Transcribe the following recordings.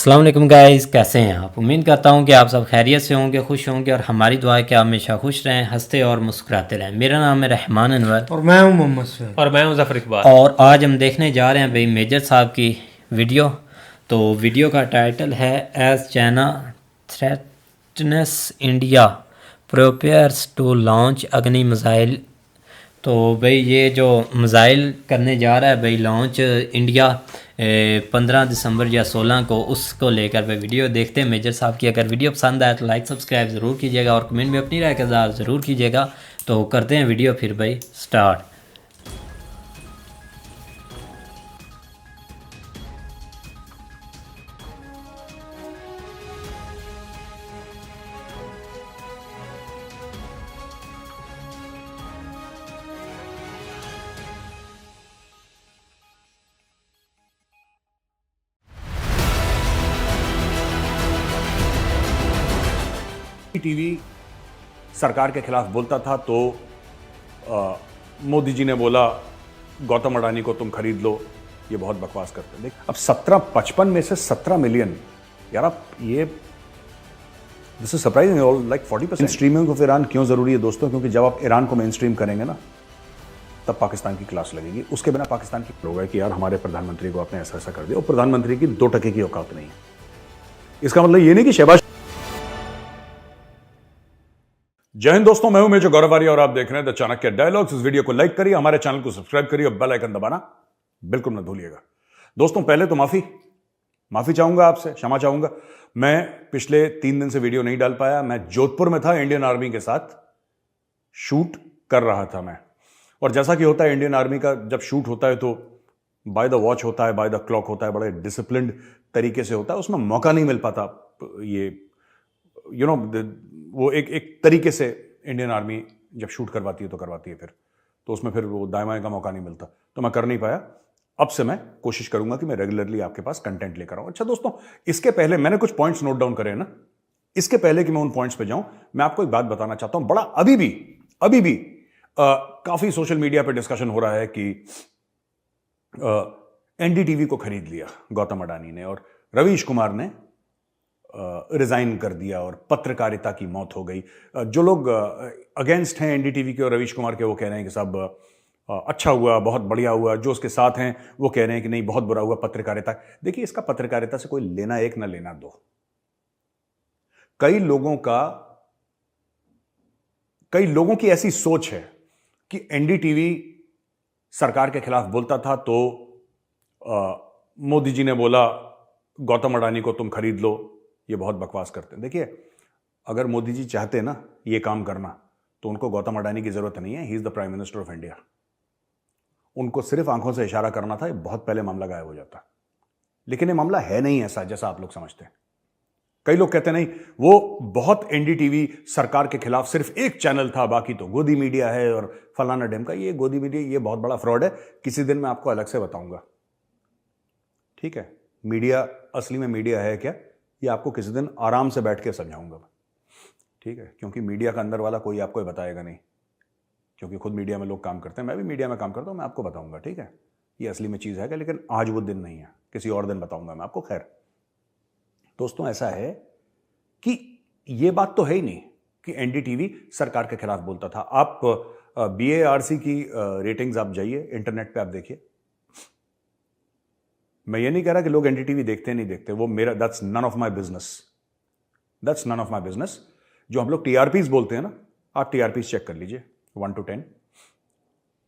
अस्सलाम वालेकुम गाइस, कैसे हैं आप। उम्मीद करता हूं कि आप सब खैरियत से होंगे, खुश होंगे और हमारी दुआ है कि आप हमेशा खुश रहें, हंसते और मुस्कुराते रहें। मेरा नाम है रहमान अनवर और मैं हूं मोहम्मद सुहेल। और मैं हूं जफर इकबाल। और आज हम देखने जा रहे हैं भाई मेजर साहब की वीडियो। तो वीडियो का टाइटल है as China threatens India prepares to launch Agni missile. तो भाई ये जो मिसाइल करने जा रहा है भाई लॉन्च इंडिया 15 दिसंबर या 16 को, उसको लेकर भाई वीडियो देखते हैं मेजर साहब की। अगर वीडियो पसंद आए तो लाइक सब्सक्राइब ज़रूर कीजिएगा और कमेंट में अपनी राय का इज़हार ज़रूर कीजिएगा। तो करते हैं वीडियो फिर भाई स्टार्ट। टीवी सरकार के खिलाफ बोलता था तो मोदी जी ने बोला गौतम अडानी को तुम खरीद लो, ये बहुत बकवास करते हैं। देख अब 1755 में से 17 मिलियन, यार आप ये this is surprising, like 40%। Streaming of Iran क्यों जरूरी है दोस्तों? क्योंकि जब आप ईरान को मेन स्ट्रीम करेंगे ना, तब पाकिस्तान की क्लास लगेगी। उसके बिना पाकिस्तान की लोग है कि यार हमारे प्रधानमंत्री को आपने ऐसा ऐसा कर दिया, और प्रधानमंत्री की 2% की औकात नहीं है। इसका मतलब ये नहीं कि शहबाज। जय हिंद दोस्तों, मैं हूं मेजर गौरव आर्य और आप देख रहे हैं द चाणक्य डायलॉग्स। इस वीडियो को लाइक करिए, हमारे चैनल को सब्सक्राइब करिए और बेल आइकन दबाना बिल्कुल मत भूलिएगा। दोस्तों पहले तो माफी चाहूंगा आपसे, क्षमा चाहूंगा। मैं पिछले 3 दिन से वीडियो नहीं डाल पाया। मैं जोधपुर में था, इंडियन आर्मी के साथ शूट कर रहा था मैं। और जैसा कि होता है इंडियन आर्मी का, जब शूट होता है तो बाय द वॉच होता है, बाय द क्लॉक होता है, बड़े डिसिप्लिन्ड तरीके से होता है। उसमें मौका नहीं मिल पाता, ये वो एक तरीके से इंडियन आर्मी जब शूट करवाती है तो करवाती है, फिर तो उसमें फिर वो दाएं बाएं का मौका नहीं मिलता, तो मैं कर नहीं पाया। अब से मैं कोशिश करूंगा कि मैं रेगुलरली आपके पास कंटेंट लेकर आऊं। अच्छा दोस्तों, इसके पहले मैंने कुछ पॉइंट्स नोट डाउन करे हैं ना, इसके पहले कि मैं उन पॉइंट्स पे जाऊं, मैं आपको एक बात बताना चाहता हूं। बड़ा अभी भी काफी सोशल मीडिया पे डिस्कशन हो रहा है कि एनडीटीवी को खरीद लिया गौतम अडानी ने और रवीश कुमार ने रिजाइन कर दिया और पत्रकारिता की मौत हो गई। जो लोग अगेंस्ट हैं एनडीटीवी के और रवीश कुमार के, वो कह रहे हैं कि साहब अच्छा हुआ, बहुत बढ़िया हुआ। जो उसके साथ हैं वो कह रहे हैं कि नहीं, बहुत बुरा हुआ पत्रकारिता। देखिए, इसका पत्रकारिता से कोई लेना एक ना लेना दो। कई लोगों की ऐसी सोच है कि एनडीटीवी सरकार के खिलाफ बोलता था तो मोदी जी ने बोला गौतम अडानी को तुम खरीद लो, ये बहुत बकवास करते हैं। देखिए, अगर मोदी जी चाहते ना ये काम करना, तो उनको गौतम अडानी की जरूरत नहीं है। He is the prime minister of India. उनको सिर्फ आंखों से इशारा करना था, बहुत पहले मामला गायब हो जाता। लेकिन ये मामला है नहीं ऐसा जैसा आप लोग समझते हैं। कई लोग कहते नहीं, वो बहुत एनडीटीवी सरकार के खिलाफ सिर्फ एक चैनल था, बाकी तो गोदी मीडिया है और फलाना डेम का। ये गोदी मीडिया, ये बहुत बड़ा फ्रॉड है। किसी दिन मैं आपको अलग से बताऊंगा, ठीक है? मीडिया असली में मीडिया है क्या, ये आपको किसी दिन आराम से बैठ के समझाऊंगा, ठीक है? क्योंकि मीडिया का अंदर वाला कोई आपको बताएगा नहीं, क्योंकि खुद मीडिया में लोग काम करते हैं। मैं भी मीडिया में काम करता हूं, मैं आपको बताऊंगा, ठीक है? ये असली में चीज़ है क्या, लेकिन आज वो दिन नहीं है, किसी और दिन बताऊंगा मैं आपको। खैर दोस्तों, ऐसा है कि ये बात तो है ही नहीं कि एनडीटीवी सरकार के खिलाफ बोलता था। आप बीएआरसी की रेटिंग्स आप जाइए, इंटरनेट पे आप देखिए। मैं ये नहीं कह रहा कि लोग एनडीटीवी देखते नहीं देखते, वो मेरा that's none of my business. जो हम लोग टीआरपीज बोलते हैं ना, आप टीआरपीज चेक कर लीजिए 1 to 10।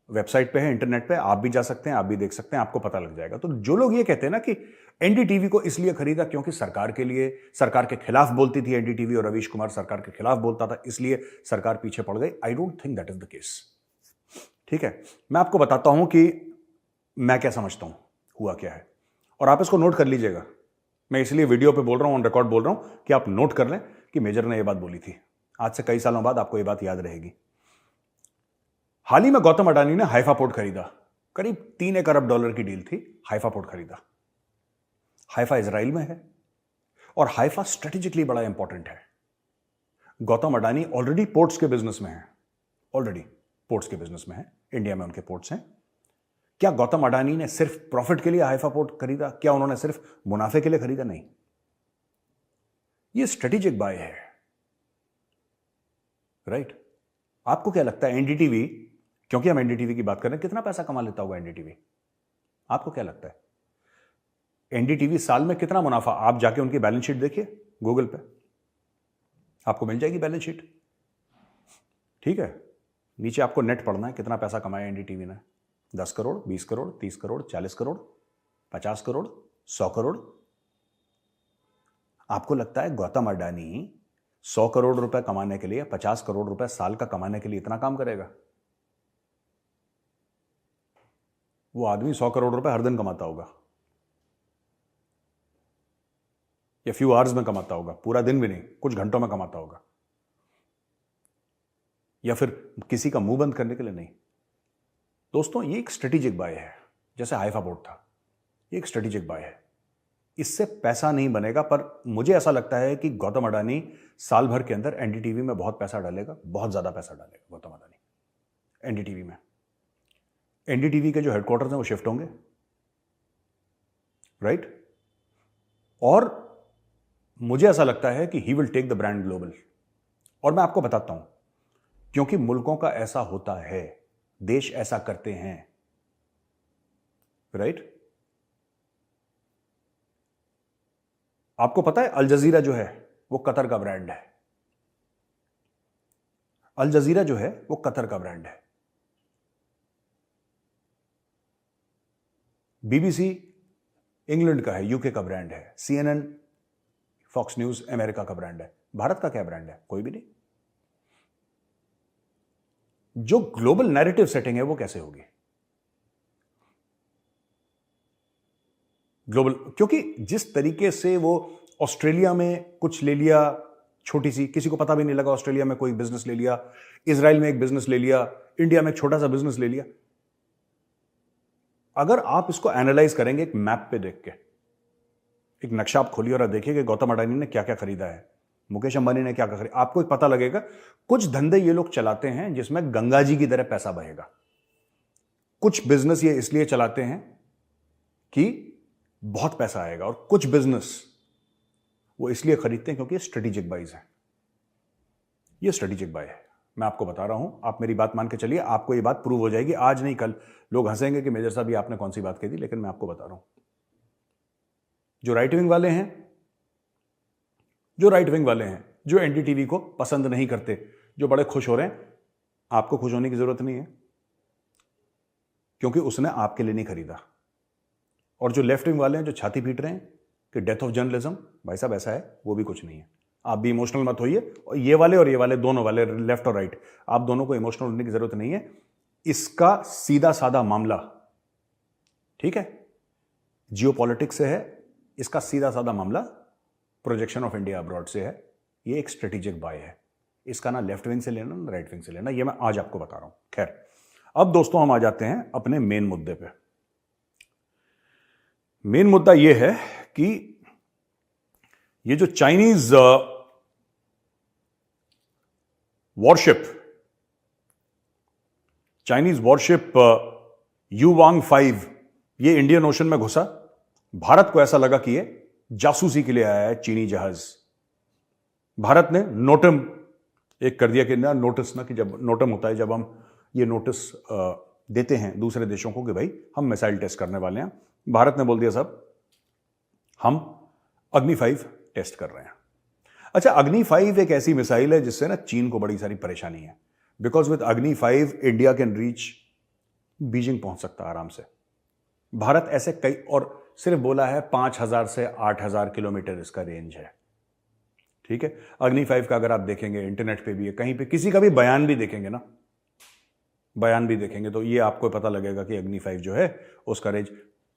वेबसाइट पे है, इंटरनेट पे आप भी जा सकते हैं, आप भी देख सकते हैं, आपको पता लग जाएगा। तो जो लोग ये कहते हैं ना कि एनडीटीवी को इसलिए खरीदा क्योंकि सरकार के खिलाफ बोलती थी एनडीटीवी, और रवीश कुमार सरकार के खिलाफ बोलता था, इसलिए सरकार पीछे पड़ गई, I don't think that is the case, ठीक है? मैं आपको बताता हूं कि मैं क्या समझता हूं हुआ क्या है, और आप इसको नोट कर लीजिएगा। मैं इसलिए वीडियो पे बोल रहा हूं, ऑन रिकॉर्ड बोल रहा हूं कि आप नोट कर लें कि मेजर ने यह बात बोली थी। आज से कई सालों बाद आपको यह बात याद रहेगी। हाल ही में गौतम अडानी ने हाइफा पोर्ट खरीदा, करीब $3 अरब की डील थी। हाइफा पोर्ट खरीदा। हाइफा इजराइल में है और हाइफा स्ट्रेटेजिकली बड़ा इंपॉर्टेंट है। गौतम अडानी ऑलरेडी पोर्ट्स के बिजनेस में है, इंडिया में उनके पोर्ट्स हैं। क्या गौतम अडानी ने सिर्फ प्रॉफिट के लिए हाइफा पोर्ट खरीदा? क्या उन्होंने सिर्फ मुनाफे के लिए खरीदा? नहीं, ये स्ट्रेटेजिक बाय है, राइट? आपको क्या लगता है एनडीटीवी, क्योंकि हम एनडीटीवी की बात कर रहे हैं, कितना पैसा कमा लेता होगा एनडीटीवी? आपको क्या लगता है एनडीटीवी साल में कितना मुनाफा? आप जाके उनकी बैलेंस शीट देखिए गूगल पे, आपको मिल जाएगी बैलेंस शीट, ठीक है? नीचे आपको नेट पढ़ना है कितना पैसा कमाया एनडीटीवी ने। 10 करोड़, 20 करोड़, 30 करोड़, 40 करोड़, 50 करोड़, 100 करोड़। आपको लगता है गौतम अडानी 100 करोड़ रुपए कमाने के लिए, 50 करोड़ रुपए साल का कमाने के लिए इतना काम करेगा? वो आदमी 100 करोड़ रुपए हर दिन कमाता होगा, या फ्यू आवर्स में कमाता होगा, पूरा दिन भी नहीं, कुछ घंटों में कमाता होगा, या फिर किसी का मुंह बंद करने के लिए नहीं। दोस्तों, ये एक स्ट्रेटेजिक बाय है, जैसे हाइफा बोर्ड था, ये एक स्ट्रेटेजिक बाय है। इससे पैसा नहीं बनेगा, पर मुझे ऐसा लगता है कि गौतम अडानी साल भर के अंदर एनडीटीवी में बहुत पैसा डालेगा, बहुत ज्यादा पैसा डालेगा गौतम अडानी एनडीटीवी में। एनडीटीवी के जो हेडक्वार्टर्स हैं वो शिफ्ट होंगे, राइट? और मुझे ऐसा लगता है कि he will take the brand global. और मैं आपको बताता हूं, क्योंकि मुल्कों का ऐसा होता है, देश ऐसा करते हैं, राइट? आपको पता है अल जजीरा जो है वो कतर का ब्रांड है। अल जजीरा जो है वो कतर का ब्रांड है। बीबीसी इंग्लैंड का है, यूके का ब्रांड है। सीएनएन, फॉक्स न्यूज अमेरिका का ब्रांड है। भारत का क्या ब्रांड है? कोई भी नहीं। जो ग्लोबल नैरेटिव सेटिंग है वो कैसे होगी ग्लोबल? क्योंकि जिस तरीके से वो ऑस्ट्रेलिया में कुछ ले लिया, छोटी सी, किसी को पता भी नहीं लगा, ऑस्ट्रेलिया में कोई बिजनेस ले लिया, इजराइल में एक बिजनेस ले लिया, इंडिया में एक छोटा सा बिजनेस ले लिया। अगर आप इसको एनालाइज करेंगे एक मैप पे देख के, एक नक्शा आप खोलिए और देखिए कि गौतम अडानी ने क्या क्या खरीदा है, मुकेश अंबानी ने क्या क्या खरीदा, आपको एक पता लगेगा। कुछ धंधे ये लोग चलाते हैं जिसमें गंगा जी की तरह पैसा बहेगा। कुछ बिजनेस ये इसलिए चलाते हैं कि बहुत पैसा आएगा, और कुछ बिजनेस वो इसलिए खरीदते हैं क्योंकि ये स्ट्रेटेजिक बाइज है। ये स्ट्रेटेजिक बाय है, मैं आपको बता रहा हूं। आप मेरी बात मान के चलिए, आपको ये बात प्रूव हो जाएगी, आज नहीं कल। लोग हंसेंगे कि मेजर साहब ये आपने कौन सी बात कही थी, लेकिन मैं आपको बता रहा हूं। जो राइट विंग वाले हैं, जो एनडीटीवी को पसंद नहीं करते, जो बड़े खुश हो रहे हैं, आपको खुश होने की जरूरत नहीं है, क्योंकि उसने आपके लिए नहीं खरीदा। और जो लेफ्ट विंग वाले हैं, जो छाती पीट रहे हैं कि डेथ ऑफ जर्नलिज्म, भाई साहब ऐसा है, वो भी कुछ नहीं है। आप भी इमोशनल मत होइए। और ये वाले दोनों वाले, लेफ्ट और राइट, आप दोनों को इमोशनल होने की जरूरत नहीं है। इसका सीधा साधा मामला, ठीक है, जियोपॉलिटिक्स से है। इसका सीधा साधा मामला प्रोजेक्शन ऑफ इंडिया अब्रॉड से है। ये एक स्ट्रेटेजिक बाय है। इसका ना लेफ्ट विंग से लेना ना राइट विंग से लेना, ये मैं आज आपको बता रहा हूं। खैर, अब दोस्तों हम आ जाते हैं अपने मेन मुद्दे पे। मेन मुद्दा यह है कि ये जो चाइनीज वॉरशिप युवांग 5 ये इंडियन ओशन में घुसा। भारत को ऐसा लगा कि ये जासूसी के लिए आया है चीनी जहाज। भारत ने नोटम एक कर दिया कि ना, नोटिस ना, कि जब नोटम होता है, जब हम ये नोटिस देते हैं दूसरे देशों को कि भाई हम मिसाइल टेस्ट करने वाले हैं, भारत ने बोल दिया साहब हम अग्नि 5 टेस्ट कर रहे हैं। अच्छा, अग्नि 5 एक ऐसी मिसाइल है जिससे ना चीन को बड़ी सारी परेशानी है, बिकॉज विद अग्नि 5 इंडिया कैन रीच बीजिंग, पहुंच सकता है आराम से। भारत ऐसे कई, और सिर्फ बोला है 5000 से 8000 किलोमीटर इसका रेंज है, ठीक है। अग्नि 5 का अगर आप देखेंगे, इंटरनेट पे भी है, कहीं पे किसी का भी बयान भी देखेंगे ना, बयान भी देखेंगे, तो ये आपको पता लगेगा कि अग्नि 5 जो है उसका रेंज,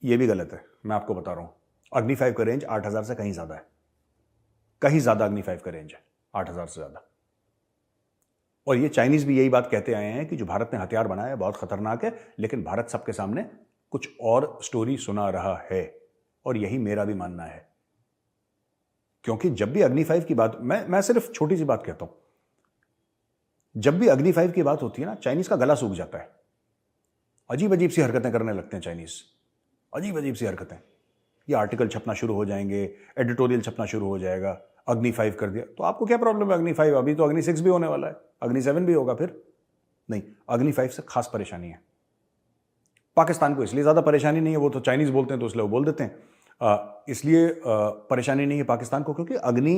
ये भी गलत है, मैं आपको बता रहा हूं। अग्नि 5 का रेंज 8000 से कहीं ज्यादा है, कहीं ज्यादा अग्नि 5 का रेंज है, 8000 से ज्यादा। और ये चाइनीज भी यही बात कहते आए हैं कि जो भारत ने हथियार बनाया है बहुत खतरनाक है, लेकिन भारत सबके सामने कुछ और स्टोरी सुना रहा है, और यही मेरा भी मानना है। क्योंकि जब भी अग्नि 5 की बात, मैं सिर्फ छोटी सी बात कहता हूं, जब भी अग्नि 5 की बात होती है ना, चाइनीज का गला सूख जाता है। अजीब अजीब सी हरकतें करने लगते हैं चाइनीज, अजीब अजीब सी हरकतें। ये आर्टिकल छपना शुरू हो जाएंगे, एडिटोरियल छपना शुरू हो जाएगा। अग्नि 5 कर दिया, तो आपको क्या प्रॉब्लम है अग्नि 5? अभी तो अग्नि 6 भी होने वाला है, अग्नि 7 भी होगा फिर। नहीं, अग्नि 5 से खास परेशानी है पाकिस्तान को। इसलिए ज्यादा परेशानी नहीं है, वो तो चाइनीज बोलते हैं तो इसलिए वो बोल देते हैं। इसलिए परेशानी नहीं है पाकिस्तान को, क्योंकि अग्नि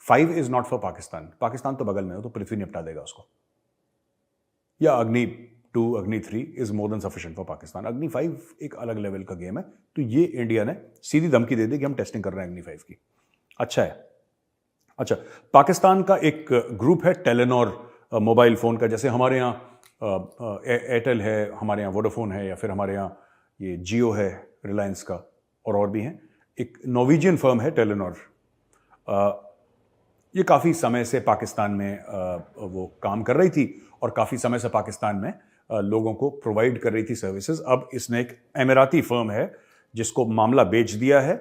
5 is not for Pakistan. Pakistan तो बगल में हो, तो पृथ्वी निपटा देगा उसको। या अग्नि 2, अग्नि 3 is more than sufficient for Pakistan. अग्नि 5 एक अलग लेवल का गेम है, तो ये इंडिया ने सीधी धमकी दे दी कि हम टेस्टिंग कर रहे हैं अग्नि 5 की। अच्छा है। अच्छा, पाकिस्तान का एक ग्रुप है टेलीनॉर मोबाइल फोन का, जैसे हमारे यहाँ एयरटेल है, हमारे यहाँ वोडाफोन है, या फिर हमारे यहाँ ये जियो है रिलायंस का, और भी हैं। एक नॉर्वेजियन फर्म है टेलीनॉर। ये काफ़ी समय से पाकिस्तान में वो काम कर रही थी और काफ़ी समय से पाकिस्तान में लोगों को प्रोवाइड कर रही थी सर्विसेज। अब इसने एक अमीराती फर्म है जिसको मामला बेच दिया है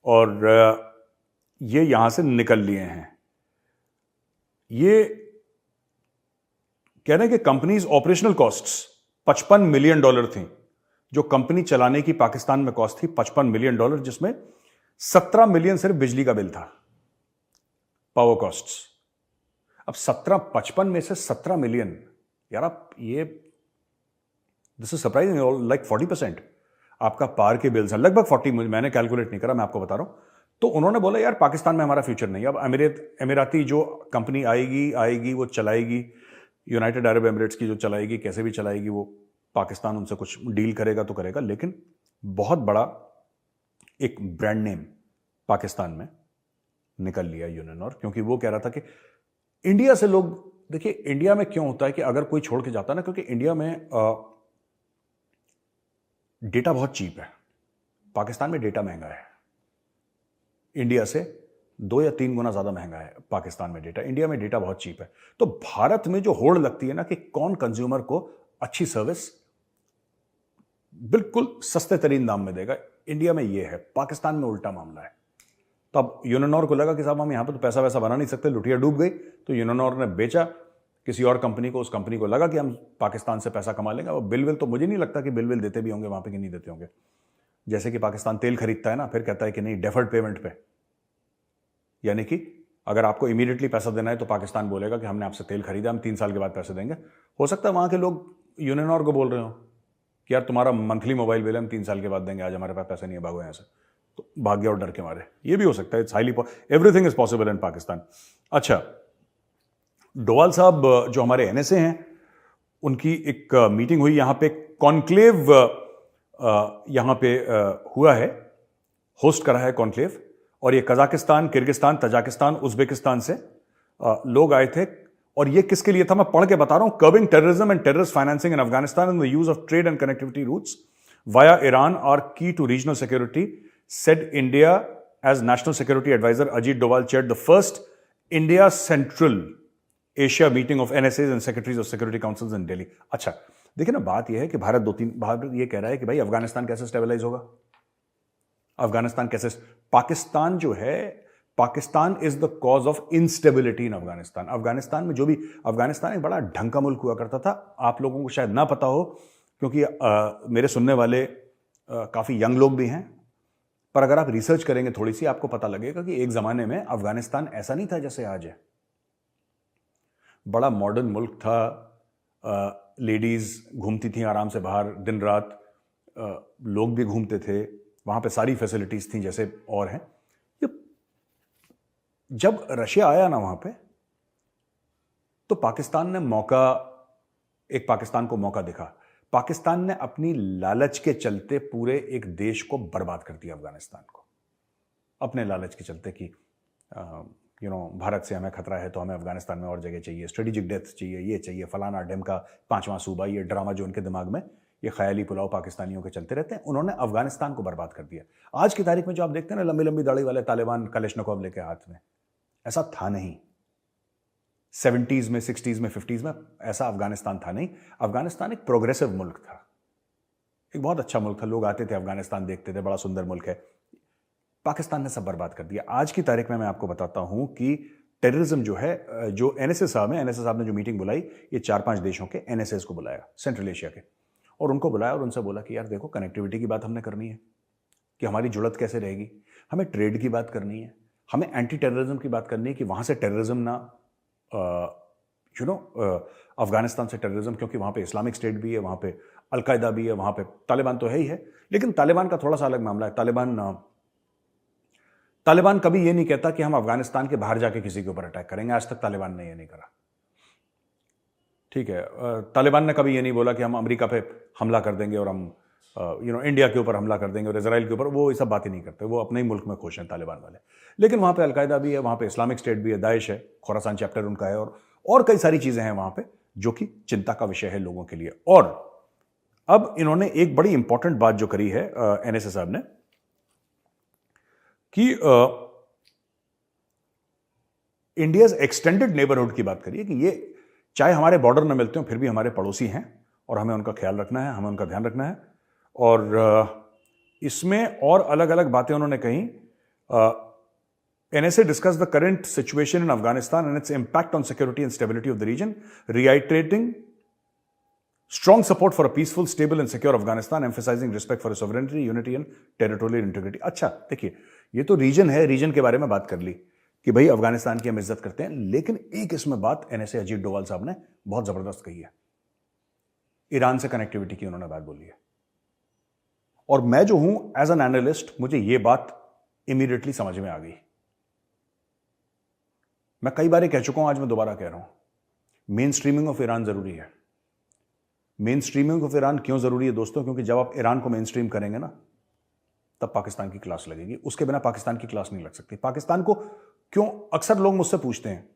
और ये यहां से निकल लिए हैं। ये कह रहे हैं कि कंपनीज ऑपरेशनल कॉस्ट्स $55 मिलियन थी। जो कंपनी चलाने की पाकिस्तान में कॉस्ट थी $55 मिलियन, जिसमें 17 मिलियन सिर्फ बिजली का बिल था, पावर कॉस्ट्स। अब 55 में से 17 मिलियन, यार आप ये, दिस इज सरप्राइजिंग, लाइक 40% आपका पावर के बिल्स हैं, लगभग 40। मैंने कैलकुलेट नहीं करा, मैं आपको बता रहा हूं। तो उन्होंने बोला यार पाकिस्तान में हमारा फ्यूचर नहीं है। अब अमीराती जो कंपनी आएगी वो चलाएगी, यूनाइटेड अरब एमिरेट्स की जो चलाएगी, कैसे भी चलाएगी वो, पाकिस्तान उनसे कुछ डील करेगा तो करेगा, लेकिन बहुत बड़ा एक ब्रांड नेम पाकिस्तान में निकल लिया यूनिनॉर, क्योंकि वो कह रहा था कि इंडिया से लोग, देखिए इंडिया में क्यों होता है कि अगर कोई छोड़ के जाता है ना, क्योंकि इंडिया में डेटा बहुत चीप है, पाकिस्तान में डेटा महंगा है। इंडिया से 2 या 3 गुना ज्यादा महंगा है पाकिस्तान में डेटा, इंडिया में डेटा बहुत चीप है। तो भारत में जो होड़ लगती है ना कि कौन कंज्यूमर को अच्छी सर्विस बिल्कुल सस्ते तरीन दाम में देगा, इंडिया में ये है। पाकिस्तान में उल्टा मामला है। तो अब यूनिनॉर को लगा कि साहब हम यहां पर तो पैसा वैसा बना नहीं सकते, लुटिया डूब गई, तो यूनिनॉर ने बेचा किसी और कंपनी को। उस कंपनी को लगा कि हम पाकिस्तान से पैसा कमा लेंगे। और बिल तो मुझे नहीं लगता कि बिल देते भी होंगे वहां पे कि नहीं देते होंगे। जैसे कि पाकिस्तान तेल खरीदता है ना, फिर कहता है कि नहीं डेफर्ड पेमेंट पे, यानी कि अगर आपको इमीडिएटली पैसा देना है तो पाकिस्तान बोलेगा कि हमने आपसे तेल खरीदा, हम 3 साल के बाद पैसे देंगे। हो सकता है वहां के लोग यूनिनॉर को बोल रहे हो कि यार तुम्हारा मंथली मोबाइल बिल हम 3 साल के बाद देंगे, आज हमारे पास पैसे नहीं है, भागो यहां से। तो भाग गया और डर के मारे। ये भी हो सकता है, it's highly, everything is possible in Pakistan. अच्छा, डोवाल साहब जो हमारे एनएसए हैं, उनकी एक मीटिंग हुई यहां पे, कॉन्क्लेव यहां पे हुआ है, होस्ट करा है कॉन्क्लेव, और ये कजाकिस्तान, किर्गिस्तान, तजाकिस्तान, उज्बेकिस्तान से लोग आए थे। और ये किसके लिए था मैं पढ़ के बता रहा हूं। Curbing terrorism and terrorist financing in Afghanistan and the use of trade and connectivity routes via Iran are key to regional security, said India as National Security Advisor Ajit Doval chaired the first India Central Asia meeting of NSAs and Secretaries of Security Councils in Delhi। अच्छा, देखिए ना, बात यह है कि भारत ये कह रहा है कि भाई अफगानिस्तान कैसे स्टेबलाइज होगा, अफगानिस्तान कैसे, पाकिस्तान जो है, Pakistan is the cause of instability in Afghanistan. Afghanistan में जो भी, अफगानिस्तान एक बड़ा ढंग का मुल्क हुआ करता था, आप लोगों को शायद ना पता हो, क्योंकि मेरे सुनने वाले काफी यंग लोग भी हैं, पर अगर आप रिसर्च करेंगे थोड़ी सी, आपको पता लगेगा कि एक जमाने में अफगानिस्तान ऐसा नहीं था जैसे आज है। बड़ा मॉडर्न मुल्क था, लेडीज घूमती थी आराम से बाहर दिन रात, लोग भी घूमते थे, वहां पे सारी फैसिलिटीज थी जैसे और हैं। ये जब रशिया आया ना वहां पे, तो पाकिस्तान ने पाकिस्तान को मौका दिखा। पाकिस्तान ने अपनी लालच के चलते पूरे एक देश को बर्बाद कर दिया, अफगानिस्तान को, अपने लालच के चलते कि भारत से हमें खतरा है तो हमें अफगानिस्तान में और जगह चाहिए, स्ट्रेटेजिक डेथ चाहिए, ये चाहिए, फलाना ढिमका 5वां सूबा, ये ड्रामा जो उनके दिमाग में, ये ख्याली पुलाव पाकिस्तानियों के चलते रहते हैं। उन्होंने अफगानिस्तान को बर्बाद कर दिया। आज की तारीख में जो आप देखते हैं ना, लंबी लंबी दाढ़ी वाले तालिबान कलेशनिकोव लेके हाथ में, ऐसा था नहीं। 70s में, 60s में, 50s में ऐसा अफगानिस्तान था नहीं। अफगानिस्तान एक प्रोग्रेसिव मुल्क था, एक बहुत अच्छा मुल्क था, लोग आते थे अफगानिस्तान, देखते थे, बड़ा सुंदर मुल्क है। पाकिस्तान ने सब बर्बाद कर दिया। आज की तारीख में मैं आपको बताता हूं कि टेररिज्म जो है, जो एनएसए साहब ने जो मीटिंग बुलाई, ये 4-5 देशों के एनएसएस को बुलाया, सेंट्रल एशिया के, और उनको बुलाया और उनसे बोला कि यार देखो, कनेक्टिविटी की बात हमने करनी है कि हमारी जुड़त कैसे रहेगी, हमें ट्रेड की बात करनी है, हमें एंटी टेररिज्म की बात करनी है कि वहां से टेररिज्म ना अफगानिस्तान से टेररिज्म, क्योंकि वहां पे इस्लामिक स्टेट भी है, वहां पे अलकायदा भी है, वहां पे तालिबान तो है ही है, लेकिन तालिबान का थोड़ा सा अलग मामला है। तालिबान कभी ये नहीं कहता कि हम अफगानिस्तान के बाहर जाके किसी के ऊपर अटैक करेंगे। आज तक तालिबान ने ये नहीं करा, ठीक है। तालिबान ने कभी ये नहीं बोला कि हम अमेरिका पे हमला कर देंगे और हम इंडिया के ऊपर हमला कर देंगे और इजराइल के ऊपर। वो ये सब बात ही नहीं करते, वो अपने ही मुल्क में खुश हैं तालिबान वाले। लेकिन वहां पे अलकायदा भी है, वहां पे इस्लामिक स्टेट भी है, दाइश है, खुरासान चैप्टर उनका है, और कई सारी चीजें हैं वहां पे जो कि चिंता का विषय है लोगों के लिए। और अब इन्होंने एक बड़ी इंपॉर्टेंट बात जो करी है एनएसए साहब ने कि इंडियाज एक्सटेंडेड नेबरहुड की बात करिए कि ये चाहे हमारे बॉर्डर में मिलते हो फिर भी हमारे पड़ोसी हैं और हमें उनका ख्याल रखना है, हमें उनका ध्यान रखना है। और इसमें और अलग अलग बातें उन्होंने कही। NSA discussed the current situation in Afghanistan and its impact on security and stability of the region, reiterating strong support for a peaceful, stable and secure Afghanistan, emphasizing respect for sovereignty, unity and territorial integrity. अच्छा देखिए, ये तो reason है, reason के बारे में बात कर ली कि भाई अफगानिस्तान की हम इज्जत करते हैं, लेकिन एक इसमें बात NSA अजीत डोवाल साहब ने बहुत जबरदस्त कही है। ईरान से कनेक्टिविटी की उन्होंने बात बोली है, और मैं जो हूं एज एन एनालिस्ट, मुझे ये बात इमीडिएटली समझ में आ गई। मैं कई बार कह चुका हूं, आज मैं दोबारा कह रहा हूं, मेन स्ट्रीमिंग ऑफ ईरान जरूरी है। मेन स्ट्रीमिंग ऑफ ईरान क्यों जरूरी है दोस्तों? क्योंकि जब आप ईरान को मेन स्ट्रीम करेंगे ना, तब पाकिस्तान की क्लास लगेगी। उसके बिना पाकिस्तान की क्लास नहीं लग सकती। पाकिस्तान को क्यों, अक्सर लोग मुझसे पूछते हैं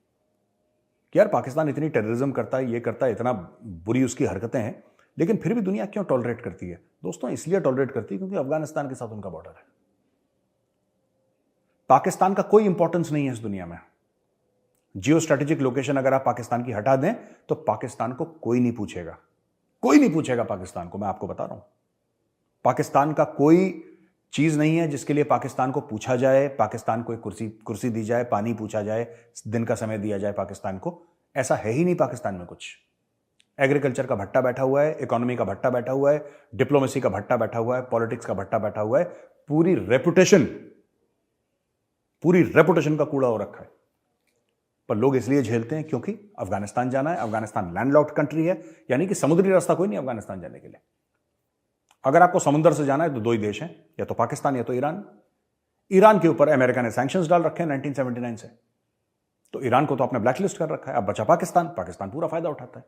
कि यार पाकिस्तान इतनी टेररिज्म करता है, ये करता है, इतना बुरी उसकी हरकतें हैं, लेकिन फिर भी दुनिया क्यों टॉलरेट करती है? दोस्तों इसलिए टॉलरेट करती है क्योंकि अफगानिस्तान के साथ उनका बॉर्डर है। पाकिस्तान का कोई इंपॉर्टेंस नहीं है इस दुनिया में। जियो स्ट्रेटेजिक लोकेशन अगर आप पाकिस्तान की हटा दें तो पाकिस्तान को कोई नहीं पूछेगा, कोई नहीं पूछेगा पाकिस्तान को। मैं आपको बता रहा हूं, पाकिस्तान का कोई चीज नहीं है जिसके लिए पाकिस्तान को पूछा जाए, पाकिस्तान को एक कुर्सी दी जाए, पानी पूछा जाए, दिन का समय दिया जाए पाकिस्तान को। ऐसा है ही नहीं पाकिस्तान में कुछ। एग्रीकल्चर का भट्टा बैठा हुआ है, इकोनॉमी का भट्टा बैठा हुआ है, डिप्लोमेसी का भट्टा बैठा हुआ है, पॉलिटिक्स का भट्टा बैठा हुआ है। पूरी रेपुटेशन का कूड़ा हो रखा है। पर लोग इसलिए झेलते हैं क्योंकि अफगानिस्तान जाना है। अफगानिस्तान लैंडलॉक्ड कंट्री है, यानी कि समुद्री रास्ता कोई नहीं अफगानिस्तान जाने के लिए। अगर आपको समुद्र से जाना है तो दो ही देश हैं, या तो पाकिस्तान या तो ईरान। ईरान के ऊपर अमेरिका ने सैंक्शंस डाल रखे हैं 1979 से, तो ईरान को तो आपने ब्लैकलिस्ट कर रखा है। अब बचा पाकिस्तान, पाकिस्तान पूरा फायदा उठाता है।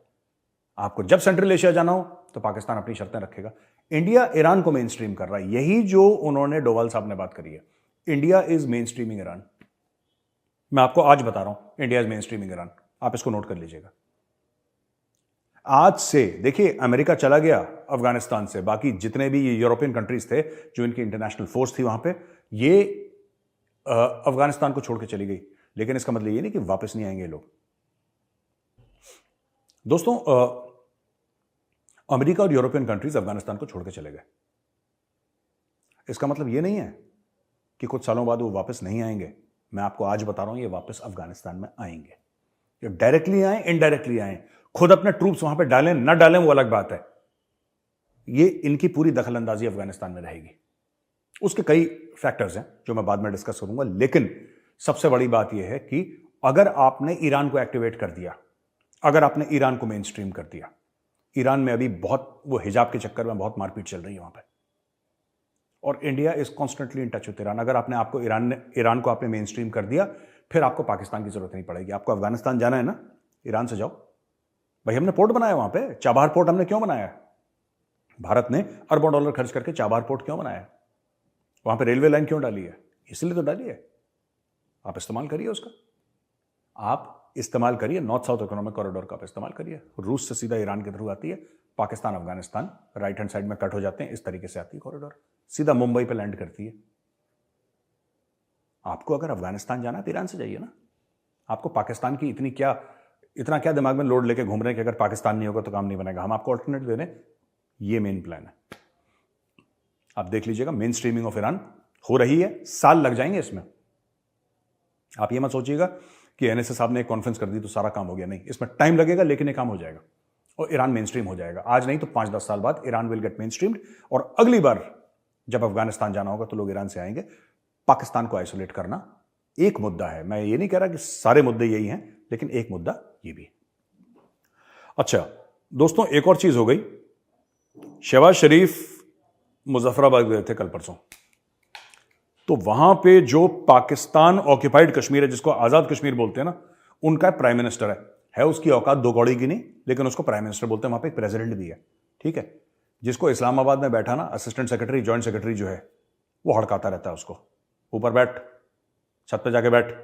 आपको जब सेंट्रल एशिया जाना हो तो पाकिस्तान अपनी शर्तें रखेगा। इंडिया ईरान को मेन स्ट्रीम कर रहा है, यही जो उन्होंने डोवाल साहब ने बात करी है। India is main streaming Iran. मैं आपको आज बता रहा हूं, India is main streaming Iran. आप इसको नोट कर लीजिएगा। आज से देखिए, अमेरिका चला गया अफगानिस्तान से, बाकी जितने भी यूरोपियन कंट्रीज थे जो इनकी इंटरनेशनल फोर्स थी वहां पे, ये अफगानिस्तान को छोड़ के चली गई। लेकिन इसका मतलब ये नहीं कि वापस नहीं आएंगे लोग। दोस्तों, अमेरिका और यूरोपियन कंट्रीज अफगानिस्तान को छोड़ के चले गए। इसका मतलब ये नहीं है कि कुछ सालों बाद वो वापस नहीं आएंगे। मैं आपको आज बता रहा हूं, ये वापस अफगानिस्तान में आएंगे। ये डायरेक्टली आए, इनडायरेक्टली आए, खुद अपने ट्रूप्स वहां पे डालें ना डालें वो अलग बात है। ये इनकी पूरी दखलंदाजी अफगानिस्तान में रहेगी। उसके कई फैक्टर्स हैं जो मैं बाद में डिस्कस करूंगा, लेकिन सबसे बड़ी बात यह है कि अगर आपने ईरान को एक्टिवेट कर दिया, अगर आपने ईरान को मेन स्ट्रीम कर दिया, ईरान में अभी बहुत वो हिजाब के चक्कर में बहुत मारपीट चल रही है वहां पे, और India is constantly in touch with Iran. अगर आपने आपको ईरान को आपने मेन स्ट्रीम कर दिया, फिर आपको पाकिस्तान की जरूरत नहीं पड़ेगी। आपको अफगानिस्तान जाना है ना, ईरान से जाओ। भाई हमने पोर्ट बनाया वहां पे, चाबहार पोर्ट हमने क्यों बनाया? भारत ने अरबों डॉलर खर्च करके चाबहार पोर्ट क्यों बनाया? वहां पे रेलवे लाइन क्यों डाली है? इसलिए तो डाली है। आप इस्तेमाल करिए उसका, आप इस्तेमाल करिए। नॉर्थ साउथ इकोनॉमिक कॉरिडोर का आप इस्तेमाल करिए। रूस से सीधा ईरान के थ्रू आती है, Pakistan Afghanistan right hand side में कट हो जाते हैं, इस तरीके से आती है कॉरिडोर, सीधा मुंबई पे लैंड करती है। आपको अगर अफगानिस्तान जाना है तो ईरान से जाइए ना। आपको पाकिस्तान की इतना क्या दिमाग में लोड लेके घूम रहे हैं कि अगर पाकिस्तान नहीं होगा तो काम नहीं बनेगा। हम आपको ऑल्टरनेट दे रहे हैं, ये मेन प्लान है। आप देख लीजिएगा, मेन स्ट्रीमिंग ऑफ ईरान हो रही है। साल लग जाएंगे इसमें। आप ये मत सोचिएगा कि एनएसए साहब ने एक कॉन्फ्रेंस कर दी तो सारा काम हो गया। नहीं, इसमें टाइम लगेगा, लेकिन ये काम हो जाएगा और ईरान मेन स्ट्रीम हो जाएगा। आज नहीं तो 5-10 साल बाद Iran will get main streamed, और अगली बार जब अफगानिस्तान जाना होगा तो लोग ईरान से आएंगे। पाकिस्तान को आइसोलेट करना एक मुद्दा है, मैं ये नहीं कह रहा कि सारे मुद्दे यही हैं, लेकिन एक मुद्दा ये भी है। अच्छा दोस्तों, एक और चीज हो गई। शहबाज शरीफ मुजफ्फराबाद गए थे कल परसों, तो वहां पे जो पाकिस्तान ऑक्यूपाइड कश्मीर है, जिसको आजाद कश्मीर बोलते हैं ना, उनका प्राइम मिनिस्टर है उसकी औकात दो कौड़ी की नहीं, लेकिन उसको प्राइम मिनिस्टर बोलते हैं। वहां पे एक प्रेसिडेंट भी है, ठीक है, जिसको इस्लामाबाद में बैठा ना असिस्टेंट सेक्रेटरी, जॉइंट सेक्रेटरी जो है, वो हड़काता रहता है उसको, ऊपर बैठ, छत पे जाके बैठ,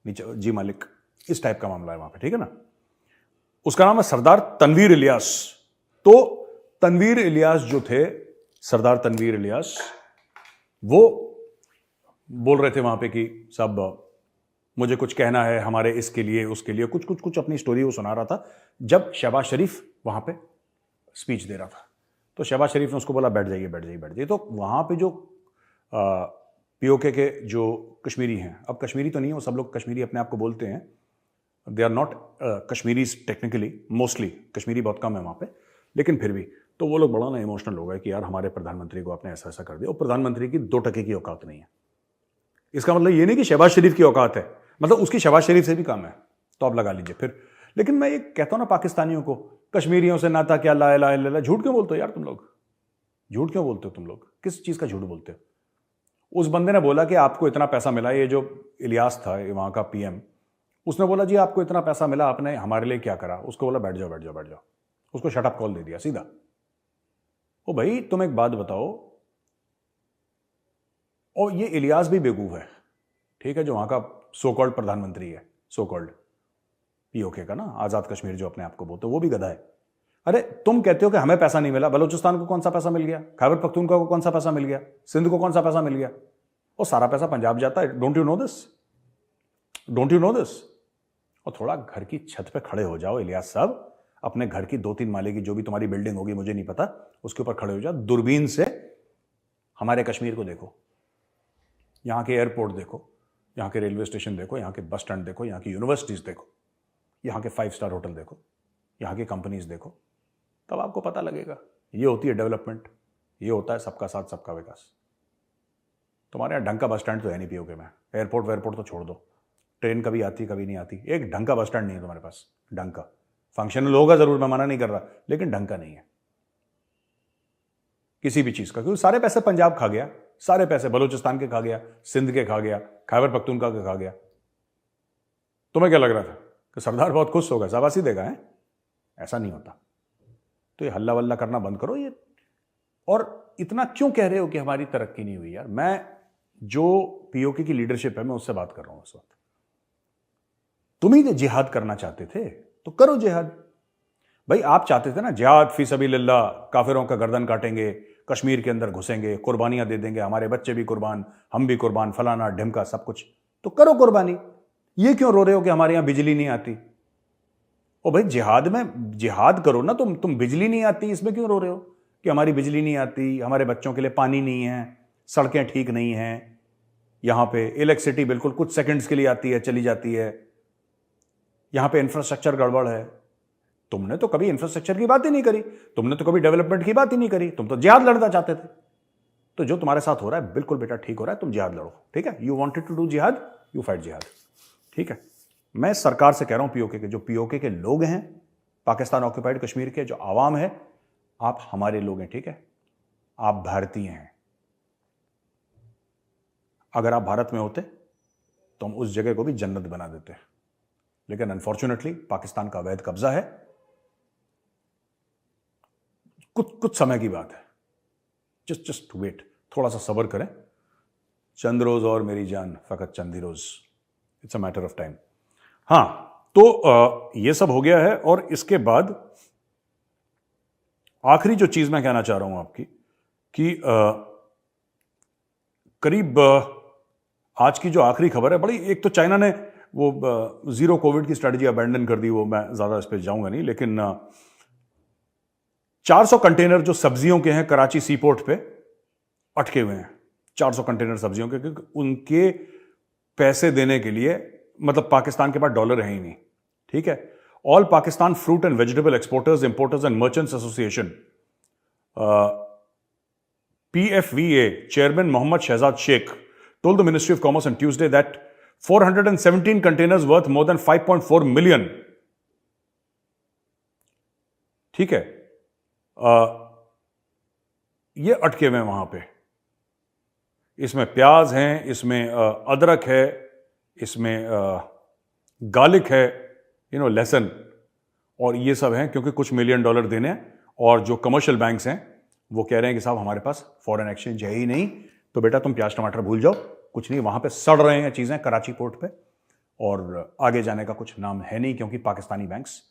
नीचे जी मालिक, इस टाइप का मामला है वहां पे, ठीक है ना। उसका नाम है सरदार तनवीर इलियास। तो तनवीर इलियास जो थे, सरदार तनवीर इलियास, वो बोल रहे थे वहां पे कि साहब मुझे कुछ कहना है हमारे इसके लिए उसके लिए, कुछ कुछ कुछ अपनी स्टोरी वो सुना रहा था, जब शहबाज शरीफ वहां पे स्पीच दे रहा था। तो शहबाज शरीफ ने उसको बोला बैठ जाइए बैठ जाइए बैठ जाइए। तो वहां पे जो पीओके के जो कश्मीरी हैं, अब कश्मीरी तो नहीं है, वो सब लोग कश्मीरी अपने आप को बोलते हैं, they are not Kashmiris technically, mostly Kashmiri बहुत कम है वहां पे, लेकिन फिर भी तो वो लोग बड़ा ना इमोशनल हो गए कि यार हमारे प्रधानमंत्री को आपने ऐसा ऐसा कर दिया। और प्रधानमंत्री की 2 टके की औकात नहीं है। इसका मतलब ये नहीं कि शहबाज शरीफ की औकात है, मतलब उसकी शहबाज शरीफ से भी कम है, तो आप लगा लीजिए फिर। लेकिन मैं ये कहता हूं ना पाकिस्तानियों को, कश्मीरियों से नाता क्या, ला इलाहा इल्लल्लाह, झूठ क्यों बोलते हो यार तुम लोग? झूठ क्यों बोलते हो तुम लोग? किस चीज का झूठ बोलते हो? उस बंदे ने बोला कि आपको इतना पैसा मिला, ये जो इलियास था वहां का पीएम, उसने बोला जी आपको इतना पैसा मिला, आपने हमारे लिए क्या करा? उसको बोला बैठ जाओ बैठ जाओ बैठ जाओ, उसको शट अप कॉल दे दिया सीधा। ओ भाई तुम एक बात बताओ, और ये इलियास भी बेवकूफ है, ठीक है, जो वहां का सो कॉल्ड प्रधानमंत्री है, सो कॉल्ड पीओके का ना, आजाद कश्मीर जो अपने आप को बोलते, वो भी गधा है। अरे तुम कहते हो कि हमें पैसा नहीं मिला, बलूचिस्तान को कौन सा पैसा मिल गया? खैबर पख्तूनख्वा को कौन सा पैसा मिल गया? सिंध को कौन सा पैसा मिल गया? और सारा पैसा पंजाब जाता है। Don't you know this? Don't you know this? और थोड़ा घर की छत पे खड़े हो जाओ इलियास साहब, अपने घर की 2-3 माले की जो भी तुम्हारी बिल्डिंग होगी, मुझे नहीं पता, उसके ऊपर खड़े हो जाओ, दूरबीन से हमारे कश्मीर को देखो, यहां के एयरपोर्ट देखो, यहाँ के रेलवे स्टेशन देखो, यहाँ के बस स्टैंड देखो, यहाँ की यूनिवर्सिटीज देखो, यहाँ के 5 स्टार होटल देखो, यहाँ की कंपनीज देखो, तब आपको पता लगेगा। ये होती है डेवलपमेंट, ये होता है सबका साथ सबका विकास। तुम्हारे यहाँ ढंग का बस स्टैंड तो है नहीं पीओके में, एयरपोर्ट वेयरपोर्ट तो छोड़ दो, ट्रेन कभी आती कभी नहीं आती, एक ढंग का बस स्टैंड नहीं है तुम्हारे पास। ढंग का फंक्शनल होगा जरूर, मैं मना नहीं कर रहा, लेकिन ढंग का नहीं है किसी भी चीज का, क्योंकि सारे पैसे पंजाब खा गया, सारे पैसे बलूचिस्तान के खा गया, सिंध के खा गया, खैबर पख्तूनख्वा के खा गया। तुम्हें क्या लग रहा था कि सरदार बहुत खुश होगा, शाबाशी देगा? है ऐसा नहीं होता। तो ये हल्ला वल्ला करना बंद करो। ये और इतना क्यों कह रहे हो कि हमारी तरक्की नहीं हुई? यार मैं जो पीओके की लीडरशिप है, मैं उससे बात कर रहा हूं इस वक्त। तुम ही जिहाद करना चाहते थे तो करो जिहाद भाई। आप चाहते थे ना जिहाद फी सबीलिल्लाह, काफिरों का गर्दन काटेंगे, कश्मीर के अंदर घुसेंगे, कुर्बानियां दे देंगे, हमारे बच्चे भी कुर्बान, हम भी कुर्बान, फलाना ढिमका सब कुछ, तो करो कुर्बानी। ये क्यों रो रहे हो कि हमारे यहां बिजली नहीं आती? ओ भाई जिहाद में जिहाद करो ना तुम बिजली नहीं आती इसमें क्यों रो रहे हो कि हमारी बिजली नहीं आती, हमारे बच्चों के लिए पानी नहीं है, सड़कें ठीक नहीं हैं, यहां पे इलेक्ट्रिसिटी बिल्कुल कुछ सेकंड्स के लिए आती है चली जाती है, यहां पे इंफ्रास्ट्रक्चर गड़बड़ है। तुमने तो कभी इंफ्रास्ट्रक्चर की बात ही नहीं करी, तुमने तो कभी डेवलपमेंट की बात ही नहीं करी, तुम तो जिहाद लड़ना चाहते थे। तो जो तुम्हारे साथ हो रहा है बिल्कुल बेटा ठीक हो रहा है, तुम जिहाद लड़ो, ठीक है। यू वांटेड टू डू जिहाद, यू फाइट जिहाद, ठीक है। मैं सरकार से कह रहा हूं, पीओके के जो पीओके के लोग हैं, पाकिस्तान ऑक्यूपाइड कश्मीर के जो आवाम है, आप हमारे लोग हैं, ठीक है, आप भारतीय हैं। अगर आप भारत में होते तो हम उस जगह को भी जन्नत बना देते, लेकिन अनफॉर्चुनेटली पाकिस्तान का अवैध कब्जा है। कुछ समय की बात है, जस्ट वेट, थोड़ा सा सब्र करें। चंद रोज और मेरी जान, फकत चंद ही रोज, it's a matter of time. हां, तो ये सब हो गया है। और इसके बाद आखिरी जो चीज मैं कहना चाह रहा हूं आपकी कि करीब आज की जो आखिरी खबर है बड़ी, एक तो चाइना ने वो जीरो कोविड की स्ट्रेटजी अबैंडन कर दी, वो मैं ज्यादा इस पर जाऊंगा नहीं, लेकिन 400 कंटेनर जो सब्जियों के हैं कराची सी पोर्ट पे अटके हुए हैं, 400 कंटेनर सब्जियों के, क्योंकि उनके पैसे देने के लिए, मतलब पाकिस्तान के पास डॉलर है ही नहीं, ठीक है। All Pakistan fruit and vegetable exporters, importers and merchants association, PFVA chairman Mohammad Shahzad Sheikh told the Ministry of Commerce on Tuesday that 417 containers worth more than 5.4 million, ठीक है, ये अटके हुए हैं वहां पे। इसमें प्याज हैं, इसमें अदरक है, इसमें गार्लिक है, लहसुन, और ये सब हैं क्योंकि कुछ $1 मिलियन देने हैं। और जो कमर्शियल बैंक्स हैं वो कह रहे हैं कि साहब हमारे पास फॉरेन एक्सचेंज है ही नहीं, तो बेटा तुम प्याज टमाटर भूल जाओ, कुछ नहीं, वहां पे सड़ रहे हैं चीजें कराची पोर्ट पे, और आगे जाने का कुछ नाम है नहीं क्योंकि पाकिस्तानी बैंक्स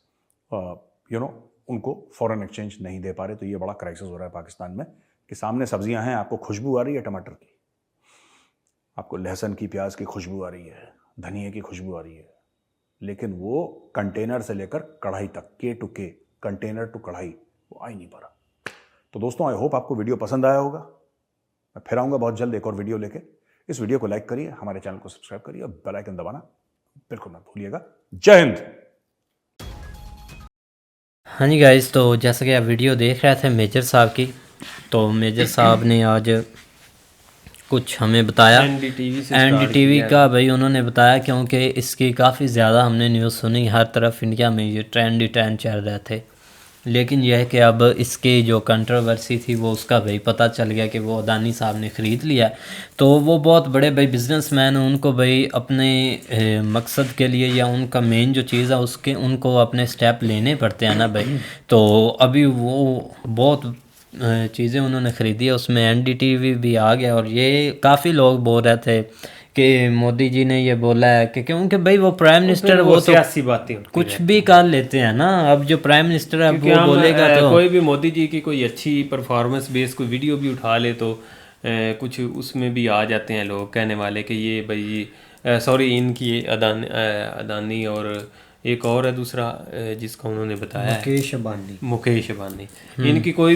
उनको फॉरेन एक्सचेंज नहीं दे पा रहे। तो ये बड़ा क्राइसिस हो रहा है पाकिस्तान में कि सामने सब्जियां हैं, आपको खुशबू आ रही है टमाटर की, आपको लहसुन की, प्याज की खुशबू आ रही है, धनिया की खुशबू आ रही है, लेकिन वो कंटेनर से लेकर कढ़ाई तक, के टू के, कंटेनर टू कढ़ाई, वो आ ही नहीं पा रहा। तो दोस्तों, आई होप आपको वीडियो पसंद आया होगा। मैं फिर आऊंगा बहुत जल्द एक और वीडियो लेके। इस वीडियो को लाइक करिए, हमारे चैनल को सब्सक्राइब करिए और बेल आइकन दबाना बिल्कुल मत भूलिएगा। जय हिंद। हाँ जी गाइस, तो जैसा कि आप वीडियो देख रहे थे मेजर साहब की, तो मेजर साहब ने आज कुछ हमें बताया एनडीटीवी का। भाई उन्होंने बताया क्योंकि इसकी काफ़ी ज़्यादा हमने न्यूज़ सुनी, हर तरफ इंडिया में ये ट्रेंड चल रहे थे, लेकिन यह है कि अब इसकी जो कंट्रोवर्सी थी वो उसका भाई पता चल गया कि वो अदानी साहब ने ख़रीद लिया। तो वो बहुत बड़े भाई बिजनेसमैन हैं, उनको भाई अपने मकसद के लिए या उनका मेन जो चीज़ है उसके उनको अपने स्टेप लेने पड़ते हैं ना भाई। तो अभी वो बहुत चीज़ें उन्होंने ख़रीदी है, उसमें एनडीटीवी भी आ गया। और ये काफ़ी लोग बोल रहे थे कि मोदी जी ने ये बोला है कि क्योंकि भाई वो प्राइम मिनिस्टर, वो तो सियासी बातें कुछ भी कर लेते हैं ना। अब जो प्राइम मिनिस्टर है वो बोलेगा तो कोई भी मोदी जी की कोई अच्छी परफॉर्मेंस बेस कोई वीडियो भी उठा ले तो कुछ उसमें भी आ जाते हैं लोग कहने वाले कि ये भाई सॉरी इनकी अदानी और एक और है दूसरा जिसका उन्होंने बताया मुकेश अंबानी इनकी कोई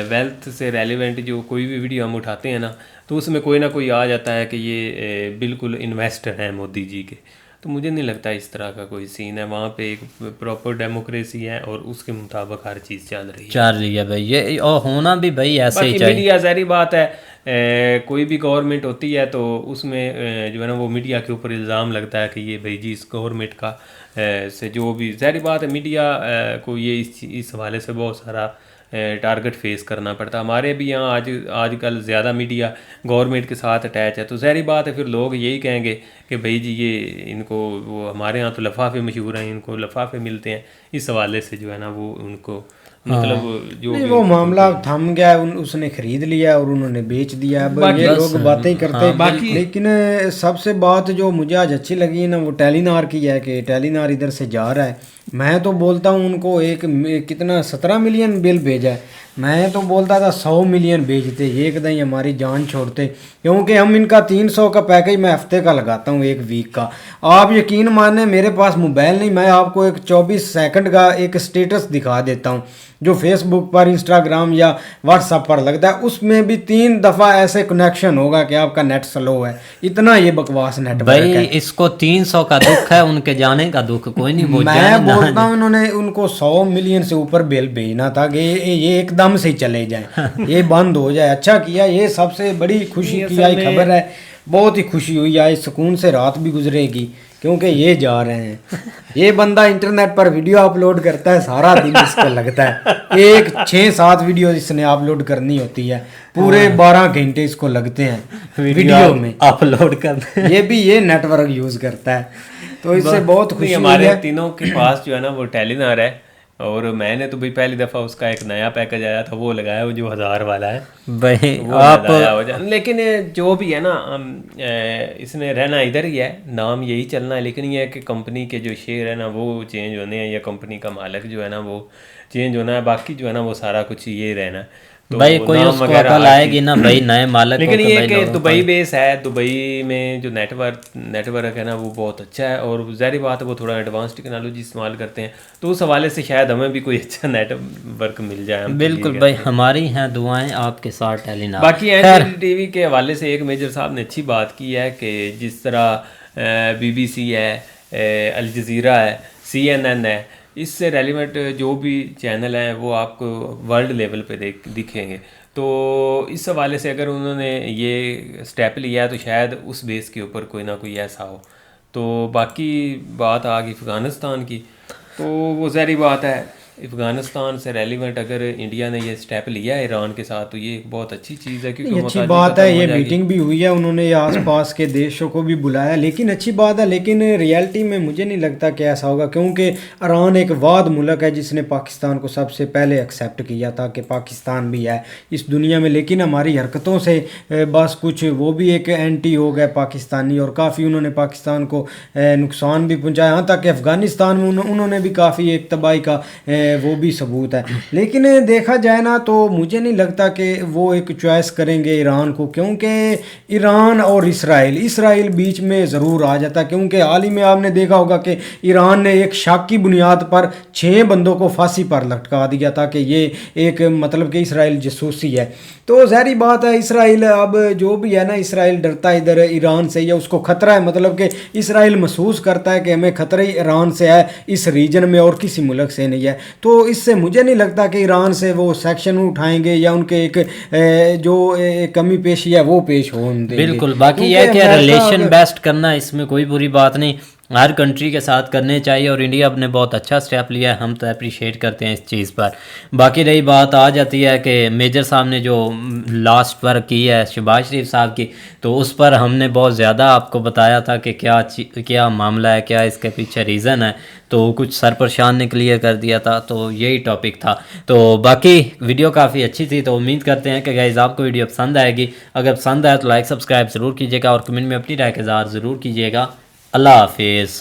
वेल्थ से रेलिवेंट जो कोई भी वीडियो हम उठाते हैं ना, तो उसमें कोई ना कोई आ जाता है कि ये बिल्कुल इन्वेस्टर हैं मोदी जी के। तो मुझे नहीं लगता इस तरह का कोई सीन है। वहाँ पे एक प्रॉपर डेमोक्रेसी है और उसके मुताबिक हर चीज़ चल रही है भाई, ये और होना भी भाई ऐसे ही चाहिए। मीडिया ज़ाहिर बात है, कोई भी गवर्नमेंट होती है तो उसमें जो है ना वो मीडिया के ऊपर इल्ज़ाम लगता है कि ये भाई जी इस गवर्नमेंट का से जो भी, ज़ाहिर बात है मीडिया को ये इस हवाले से बहुत सारा टारगेट फेस करना पड़ता है। हमारे भी यहाँ आजकल ज़्यादा मीडिया गवर्नमेंट के साथ अटैच है, तो ज़ाहिर बात है फिर लोग यही कहेंगे कि भाई जी ये इनको, वो हमारे यहाँ तो लफाफे मशहूर हैं, इनको लफाफे मिलते हैं, इस हवाले से जो है ना वो उनको मतलब जो नहीं, वो मामला थम गया, उसने खरीद लिया और उन्होंने बेच दिया। अब ये लोग बातें करते हैं बाकी, लेकिन सबसे बात जो मुझे आज अच्छी लगी ना वो टेलीनार की है कि टेलीनार इधर से जा रहा है। मैं तो बोलता हूँ उनको कितना 17 मिलियन बिल भेजा है, मैं तो बोलता था 100 मिलियन भेजते, एकदम हमारी जान छोड़ते, क्योंकि हम इनका 300 का पैकेज मैं हफ्ते का लगाता हूँ, एक वीक का। आप यकीन माने मेरे पास मोबाइल नहीं, मैं आपको एक 24 सेकंड का एक स्टेटस दिखा देता हूँ जो फेसबुक पर, इंस्टाग्राम या व्हाट्सएप पर लगता है, उसमें भी 3 दफ़ा ऐसे कनेक्शन होगा कि आपका नेट स्लो है। इतना ये बकवास नेटवर्क भाई है। इसको 300 का दुख है, उनके जाने का दुख कोई नहीं। मैं बोलता हूँ उन्होंने उनको 100 मिलियन से ऊपर बिल भेजना था कि ये एकदम से चले जाए, ये बंद हो जाए। अच्छा किया, ये सबसे बड़ी खुशी की आई खबर है, बहुत ही खुशी हुई, आज सुकून से रात भी गुजरेगी क्योंकि ये जा रहे हैं। ये बंदा इंटरनेट पर वीडियो अपलोड करता है, सारा दिन इसको लगता है एक 6-7 वीडियो इसने अपलोड करनी होती है, पूरे 12 घंटे इसको लगते हैं वीडियो में अपलोड करने। ये भी ये नेटवर्क यूज करता है, तो इससे बहुत खुशी। हमारे तीनों के पास जो है ना वो टेलीनार है, और मैंने तो भाई पहली दफ़ा उसका एक नया पैकेज आया था वो लगाया, वो जो 1000 वाला है भाई वो आप। लेकिन जो भी है ना इसने रहना इधर ही है, नाम यही चलना है, लेकिन ये है कि कंपनी के जो शेयर है ना वो चेंज होने हैं, या कंपनी का मालिक जो है ना वो चेंज होना है, बाकी जो है ना वो सारा कुछ ये रहना है। तो भाई कोई उसको अकल आएगी ना भाई नए मालिक। लेकिन ये कि दुबई बेस है, दुबई में जो नेटवर्क है ना वो बहुत अच्छा है, और ज़ाहिर बात है वो थोड़ा एडवांस टेक्नोलॉजी इस्तेमाल करते हैं, तो उस हवाले से शायद हमें भी कोई अच्छा नेटवर्क मिल जाए। बिल्कुल भाई, हमारी हैं दुआएं आपके साथ टेलीनार। बाकी एनडीटीवी के हवाले से एक मेजर साहब ने अच्छी बात की है कि जिस तरह BBC है, अल जज़ीरा है, CNN है, इससे रेलिवेंट जो भी चैनल हैं वो आपको वर्ल्ड लेवल पे दिखेंगे। तो इस हवाले से अगर उन्होंने ये स्टेप लिया है तो शायद उस बेस के ऊपर कोई ना कोई ऐसा हो। तो बाकी बात आ गई अफ़गानिस्तान की, तो वो ज़ाहिर बात है अफ़गानिस्तान से रेलिवेंट अगर इंडिया ने ये स्टेप लिया है ईरान के साथ तो ये एक बहुत अच्छी चीज़ है, क्योंकि अच्छी बात है। ये मीटिंग भी हुई है, उन्होंने आसपास के देशों को भी बुलाया, लेकिन अच्छी बात है। लेकिन रियलिटी में मुझे नहीं लगता कि ऐसा होगा, क्योंकि ईरान एक वाद मुल्क है जिसने पाकिस्तान को सबसे पहले एक्सेप्ट किया था कि पाकिस्तान भी है इस दुनिया में। लेकिन हमारी हरकतों से बस कुछ वो भी एक एंटी हो गए पाकिस्तानी, और काफ़ी उन्होंने पाकिस्तान को नुकसान भी पहुँचाया। यहाँ तक कि अफ़गानिस्तान में उन्होंने भी काफ़ी एक तबाही का वो भी सबूत है। लेकिन देखा जाए ना तो मुझे नहीं लगता कि वो एक चॉइस करेंगे ईरान को, क्योंकि ईरान और इसराइल बीच में ज़रूर आ जाता, क्योंकि हाल ही में आपने देखा होगा कि ईरान ने एक शक की बुनियाद पर 6 बंदों को फांसी पर लटका दिया था कि ये एक मतलब कि इसराइल जासूसी है। तो ज़ाहिर बात है इसराइल अब जो भी है ना, इसराइल डरता है इधर ईरान से, या उसको ख़तरा है, मतलब कि इसराइल महसूस करता है कि हमें ख़तरा ही ईरान से है इस रीजन में और किसी मुल्क से नहीं है। तो इससे मुझे नहीं लगता कि ईरान से वो सेक्शन उठाएंगे या उनके एक जो कमी पेशी है वो पेश होंगे। बिल्कुल, बाकी यह है कि रिलेशन बेस्ट करना, इसमें कोई बुरी बात नहीं, हर कंट्री के साथ करने चाहिए, और इंडिया अपने बहुत अच्छा स्टेप लिया है, हम तो अप्रिशिएट करते हैं इस चीज़ पर। बाकी रही बात आ जाती है कि मेजर साहब ने जो लास्ट पर की है शहबाज शरीफ साहब की, तो उस पर हमने बहुत ज़्यादा आपको बताया था कि क्या मामला है, क्या इसके पीछे रीज़न है। तो कुछ सर परेशान ने क्लियर कर दिया था, तो यही टॉपिक था। तो बाकी वीडियो काफ़ी अच्छी थी, तो उम्मीद करते हैं कि गाइस आपको वीडियो पसंद आएगी। अगर पसंद आए तो लाइक सब्सक्राइब ज़रूर कीजिएगा और कमेंट में अपनी राय का इज़हार ज़रूर कीजिएगा। अल्लाह हाफिज़।